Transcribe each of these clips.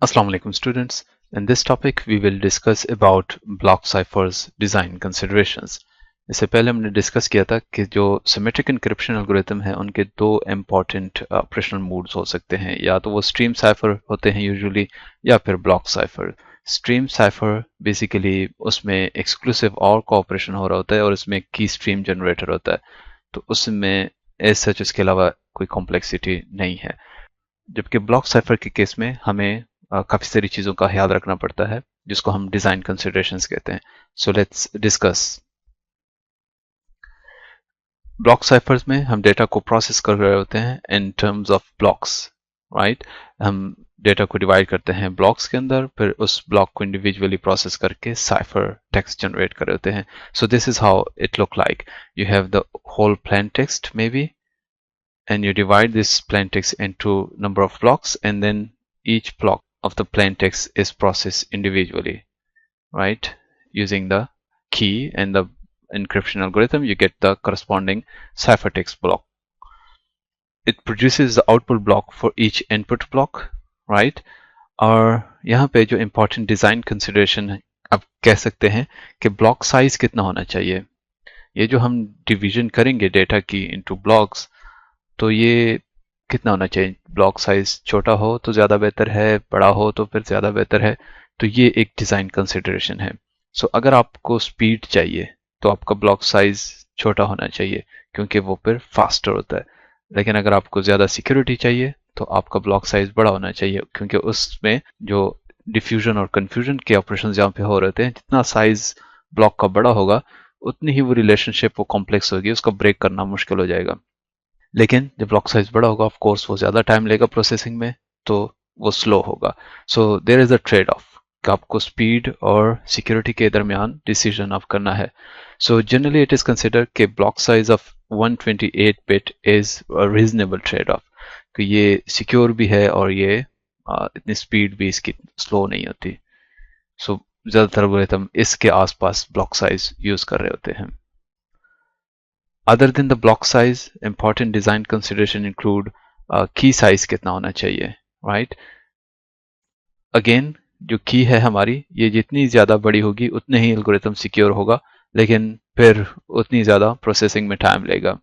Assalamu alaikum students. In this topic we will discuss about block ciphers design considerations. इससे पहले हमने discuss किया था कि जो सिमेट्रिक एन्क्रिप्शन एल्गोरिथम है उनके दो इम्पॉर्टेंट ऑपरेशनल मोड्स हो सकते हैं, या तो वो स्ट्रीम साइफर होते हैं यूजुअली या फिर block cipher. Stream cipher basically उसमें एक्सक्लूसिव और कोऑपरेशन हो रहा होता है और उसमें की स्ट्रीम जनरेटर होता है, तो उसमें एज सच इसके अलावा कोई कॉम्प्लेक्सिटी नहीं है। जबकि ब्लॉक साइफर के केस में हमें काफी सारी चीजों का ख्याल रखना पड़ता है जिसको हम डिजाइन कंसिडरेशंस कहते हैं। So let's discuss. Block ciphers में हम डेटा को प्रोसेस कर रहे होते हैं in terms of blocks, right. हम डेटा को डिवाइड करते हैं ब्लॉक्स के अंदर, फिर उस ब्लॉक को इंडिविजुअली प्रोसेस करके साइफर टेक्स्ट जनरेट कर रहे होते हैं। So this is how it look like. You have the whole plain text maybe, and you divide this plain text into number of blocks, and then each block of the plain text is processed individually, right? Using the key and the encryption algorithm, you get the corresponding ciphertext block. It produces the output block for each input block, right? और यहाँ पे जो important design consideration है, आप कह सकते हैं कि block size कितना होना चाहिए। ये जो हम division करेंगे डेटा की into blocks, तो ये कितना होना चाहिए। ब्लॉक साइज छोटा हो तो ज़्यादा बेहतर है, बड़ा हो तो फिर ज़्यादा बेहतर है। तो ये एक डिज़ाइन कंसिडरेशन है। सो अगर आपको स्पीड चाहिए तो आपका ब्लॉक साइज छोटा होना चाहिए, क्योंकि वो फिर फास्टर होता है। लेकिन अगर आपको ज़्यादा सिक्योरिटी चाहिए तो आपका ब्लॉक साइज बड़ा होना चाहिए, क्योंकि उसमें जो डिफ्यूजन और कन्फ्यूजन के ऑपरेशन जहाँ पे हो रहे थे, जितना साइज ब्लॉक का बड़ा होगा उतनी ही वो रिलेशनशिप वो कॉम्प्लेक्स होगी, उसका ब्रेक करना मुश्किल हो जाएगा। लेकिन जब ब्लॉक साइज बड़ा होगा, ऑफ कोर्स वो ज्यादा टाइम लेगा प्रोसेसिंग में, तो वो स्लो होगा। So there is a trade off कि आपको स्पीड और सिक्योरिटी के दरमियान डिसीजन आप करना है। So generally it is consider कि block size of 128 bit is a reasonable trade off, कि ये सिक्योर भी है और ये इतनी स्पीड भी इसकी स्लो नहीं होती। सो ज्यादातर एल्गोरिथम इसके आसपास ब्लॉक साइज यूज कर रहे होते हैं। Other than the block size, important design consideration include key size कितना होना चाहिए, right? Again, जो की है हमारी, ये जितनी ज्यादा बड़ी होगी उतने ही एल्गोरिथम सिक्योर होगा, लेकिन फिर उतनी ज्यादा प्रोसेसिंग में टाइम लेगा।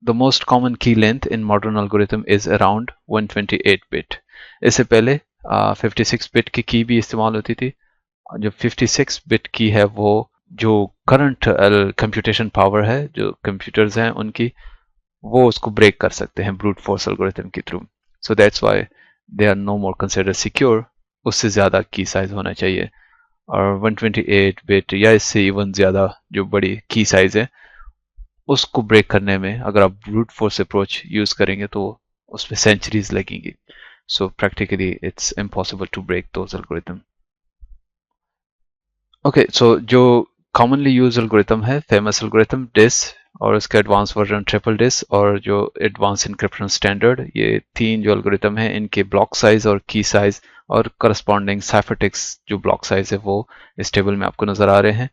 The most common key length in modern algorithm is around 128 bit. इससे पहले 56 बिट की की भी इस्तेमाल होती थी। जो 56 बिट की है वो जो करंट कंप्यूटेशन पावर है जो कंप्यूटर्स हैं उनकी, वो उसको ब्रेक कर सकते हैं ब्रूट फोर्स एल्गोरिथम के थ्रू। So that's why they are no more consider secure. उससे ज्यादा की साइज होना चाहिए, और 128 बिट या इससे इवन ज्यादा जो बड़ी की साइज है उसको ब्रेक करने में अगर आप ब्रूट फोर्स अप्रोच यूज करेंगे तो उसमें सेंचुरीज लगेंगी। So practically it's impossible to break those algorithm. Okay, so जो कॉमनली यूज एल्गोरिथम है फेमस एल्गोरिथम डिस, और उसका एडवांस वर्जन ट्रिपल डिस, और जो एडवांस इनक्रिप्शन स्टैंडर्ड, ये तीन जो एल्गोरिथम है इनके ब्लॉक साइज और की साइज और करस्पॉन्डिंग साइफरटेक्स्ट जो ब्लॉक साइज है वो इस टेबल में आपको नजर आ रहे हैं।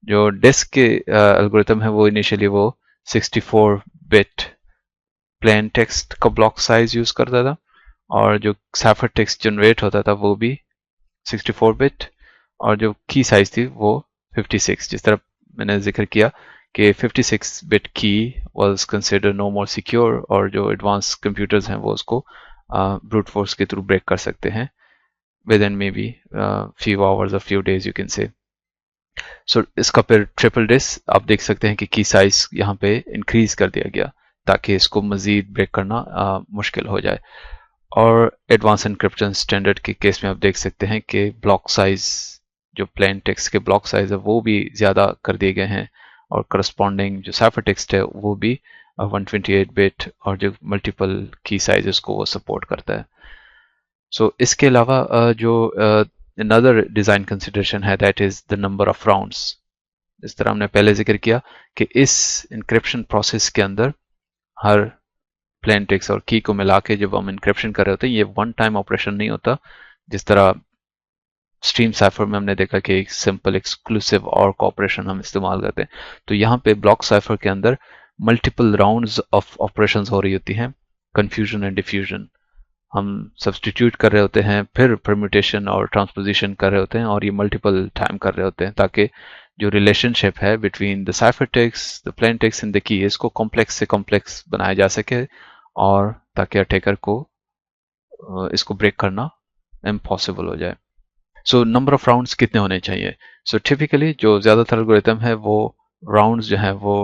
जो डिस के एल्गोरिथम है वो इनिशियली वो 64 बिट प्लेन टेक्स्ट का ब्लॉक साइज यूज करता था, और जो साइफरटेक्स्ट जनरेट होता था वो भी 64 बिट, और जो की साइज थी वो 56। जिस तरह मैंने जिक्र किया कि 56 bit key was consider no more secure, और जो एडवांस कंप्यूटर्स हैं वो उसको ब्रूट फोर्स के थ्रू ब्रेक कर सकते हैं within maybe few hours और few days you can say. So इसका फिर ट्रिपल डिस आप देख सकते हैं कि की साइज यहाँ पे इंक्रीज कर दिया गया ताकि इसको मजीद ब्रेक करना मुश्किल हो जाए। और एडवांस एनक्रिप्शन स्टैंडर्ड के केस में आप देख सकते हैं कि ब्लॉक साइज जो प्लेन टेक्स्ट के ब्लॉक साइज है वो भी ज्यादा कर दिए गए हैं, और करस्पॉन्डिंग जो साइफर टेक्स्ट है वो भी 128 बिट, और जो मल्टीपल की साइजेस को वो सपोर्ट करता है। सो इसके अलावा जो another डिजाइन कंसिडरेशन है that is the number of rounds. इस तरह हमने पहले जिक्र किया कि इस इंक्रिप्शन प्रोसेस के अंदर हर प्लेन टेक्स्ट और की को मिला के जब हम इंक्रिप्शन कर रहे होते हैं, ये वन टाइम ऑपरेशन नहीं होता जिस तरह स्ट्रीम साइफर में हमने देखा कि एक सिंपल एक्सक्लूसिव और कॉपरेशन हम इस्तेमाल करते हैं। तो यहाँ पे ब्लॉक साइफर के अंदर मल्टीपल राउंड्स ऑफ ऑपरेशंस हो रही होती हैं, कंफ्यूजन एंड डिफ्यूजन। हम सब्सटीट्यूट कर रहे होते हैं, फिर परम्यूटेशन और ट्रांसपोजिशन कर रहे होते हैं, और ये मल्टीपल टाइम कर रहे होते हैं, ताकि जो रिलेशनशिप है between the cipher text, the plain text and the key, इसको कॉम्प्लेक्स से कॉम्प्लेक्स बनाया जा सके, और ताकि अटैकर को इसको ब्रेक करना इम्पॉसिबल हो जाए। सो नंबर ऑफ राउंड्स कितने होने चाहिए? सो टिपिकली जो ज़्यादातर एल्गोरिथम है वो राउंड्स जो है वो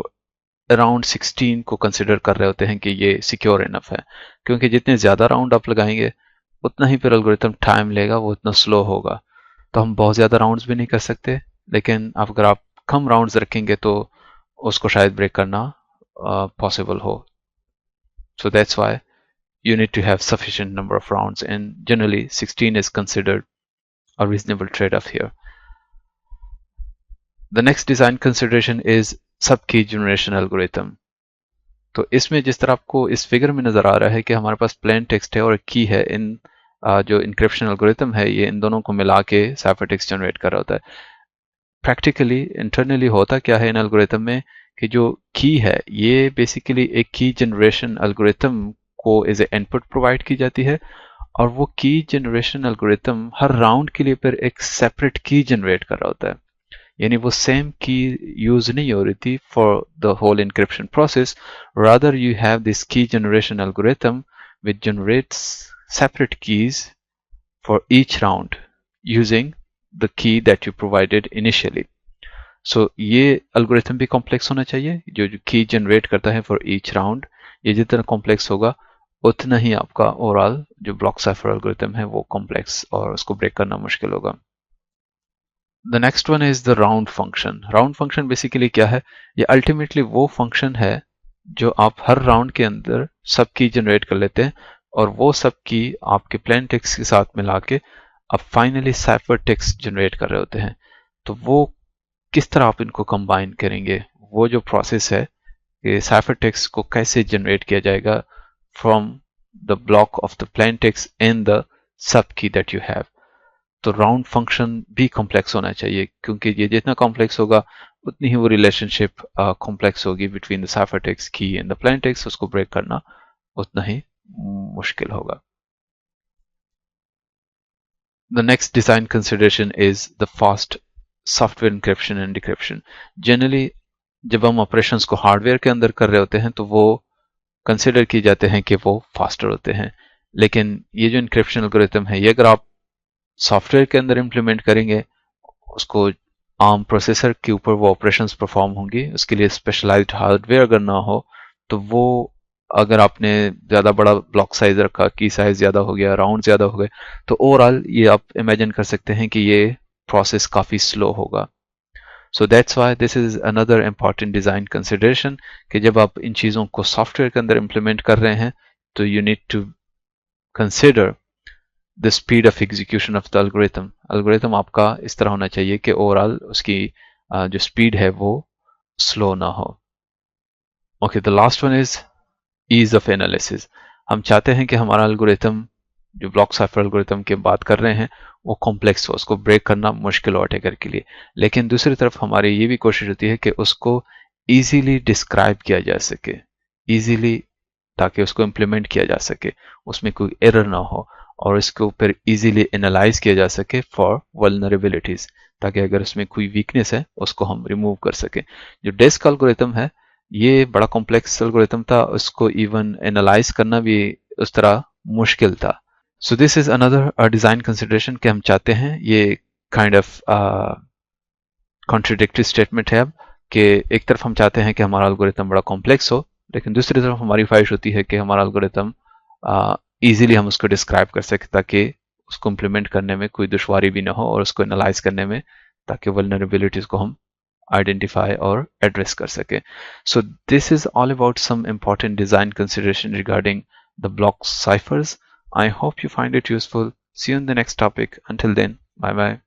अराउंड 16 को कंसिडर कर रहे होते हैं कि ये सिक्योर इनफ है, क्योंकि जितने ज़्यादा राउंड आप लगाएंगे उतना ही फिर एल्गोरिथम टाइम लेगा, वो उतना स्लो होगा। तो हम बहुत ज़्यादा राउंड्स भी नहीं कर सकते, लेकिन अगर आप कम राउंड्स रखेंगे तो उसको शायद ब्रेक करना पॉसिबल हो। So that's why you need to have sufficient number of rounds, and generally 16 is considered a reasonable trade-off here. The next design consideration is sub-key generation algorithm. तो इसमें जिस तरह आपको इस फिगर में नजर आ रहा है कि हमारे पास प्लेन टेक्स्ट है और एक की है, इन जो इंक्रिप्शन एल्गोरिथम है ये इन दोनों को मिला के साइफर टेक्स्ट जनरेट कर रहा होता है। प्रैक्टिकली इंटरनली होता क्या है इन एल्गोरिथम में कि जो की है ये बेसिकली एक की जनरेशन एल्गोरिथम को एज ए इनपुट प्रोवाइड की जाती है, और वो की जनरेशन एल्गोरिथम हर राउंड के लिए फिर एक सेपरेट की जनरेट कर रहा होता है। यानी वो सेम की यूज नहीं हो रही थी for the whole encryption process, rather you have this key generation algorithm which generates separate keys for each round using the key that you provided initially. So ये एल्गोरिथम भी कॉम्प्लेक्स होना चाहिए, जो की जनरेट करता है फॉर ईच राउंड। ये जितना कॉम्प्लेक्स होगा उतना ही आपका ओवरऑल जो ब्लॉक साइफर एल्गोरिथम है वो कॉम्प्लेक्स और उसको ब्रेक करना मुश्किल होगा। The next one is the round function. Round function basically क्या है? ये अल्टीमेटली वो फंक्शन है जो आप हर राउंड के अंदर सब की जनरेट कर लेते हैं, और वो सब की आपके प्लेन टेक्स्ट के साथ मिला के आप फाइनली साइफर टेक्स्ट जनरेट कर रहे होते हैं। तो वो किस तरह आप इनको कंबाइन करेंगे, वो जो प्रोसेस है कि साइफर टेक्स्ट को कैसे जनरेट किया जाएगा from the block of the plain text in the sub key that you have. तो राउंड फंक्शन भी कॉम्प्लेक्स होना चाहिए, क्योंकि ये जितना कॉम्प्लेक्स होगा उतनी ही वो रिलेशनशिप कॉम्प्लेक्स होगी बिटवीन द साइफर टेक्स्ट की एंड द प्लेन टेक्स्ट, उसको ब्रेक करना उतना ही मुश्किल होगा। The next design consideration is the fast software encryption and decryption. Generally जब हम ऑपरेशंस को हार्डवेयर के अंदर कर रहे होते हैं तो वो कंसिडर किए जाते हैं कि वो फास्टर होते हैं, लेकिन ये जो इंक्रिप्शन एल्गोरिथम है ये अगर आप सॉफ्टवेयर के अंदर इंप्लीमेंट करेंगे, उसको आर्म प्रोसेसर के ऊपर वो ऑपरेशंस परफॉर्म होंगी, उसके लिए स्पेशलाइज्ड हार्डवेयर अगर ना हो तो वो, अगर आपने ज़्यादा बड़ा ब्लॉक साइज रखा, की साइज ज़्यादा हो गया, राउंड ज़्यादा हो गए, तो ओवरऑल ये आप इमेजिन कर सकते हैं कि ये प्रोसेस काफ़ी स्लो होगा। So that's why this is another important design consideration कि जब आप इन चीज़ों को सॉफ्टवेयर के अंदर इम्प्लीमेंट कर रहे हैं तो you need to consider the speed of execution of the algorithm. algorithm आपका इस तरह होना चाहिए कि ओवरऑल उसकी जो स्पीड है वो स्लो ना हो। Okay, the last one is ease of analysis. हम चाहते हैं कि हमारा algorithm, जो ब्लॉक साइफर एल्गोरिथम की बात कर रहे हैं, वो कॉम्प्लेक्स हो, उसको ब्रेक करना मुश्किल हो अटैकर के लिए, लेकिन दूसरी तरफ हमारी ये भी कोशिश होती है कि उसको इजीली डिस्क्राइब किया जा सके, इजीली, ताकि उसको इम्प्लीमेंट किया जा सके, उसमें कोई एरर ना हो, और इसको फिर इजीली एनालाइज किया जा सके फॉर वल्नरेबिलिटीज, ताकि अगर उसमें कोई वीकनेस है उसको हम रिमूव कर सके। जो डेस्क एल्गोरिथम है ये बड़ा कॉम्प्लेक्स एल्गोरिथम था, उसको इवन एनालाइज करना भी उस तरह मुश्किल था। So this is another design consideration कि हम चाहते हैं, ये kind of contradictory statement है अब, कि एक तरफ हम चाहते हैं कि हमारा एल्गोरिथम बड़ा कॉम्प्लेक्स हो, लेकिन दूसरी तरफ हमारी ख्वाहिश होती है कि हमारा एल्गोरिथम इजीली हम उसको डिस्क्राइब कर सकें, ताकि उसको इम्प्लीमेंट करने में कोई दुश्वारी भी ना हो, और उसको एनालाइज करने में, ताकि वल्नरेबिलिटीज को हम आइडेंटिफाई और एड्रेस कर सकें। So this is all about some important design consideration regarding the block ciphers. I hope you find it useful. See you in the next topic. Until then, bye bye.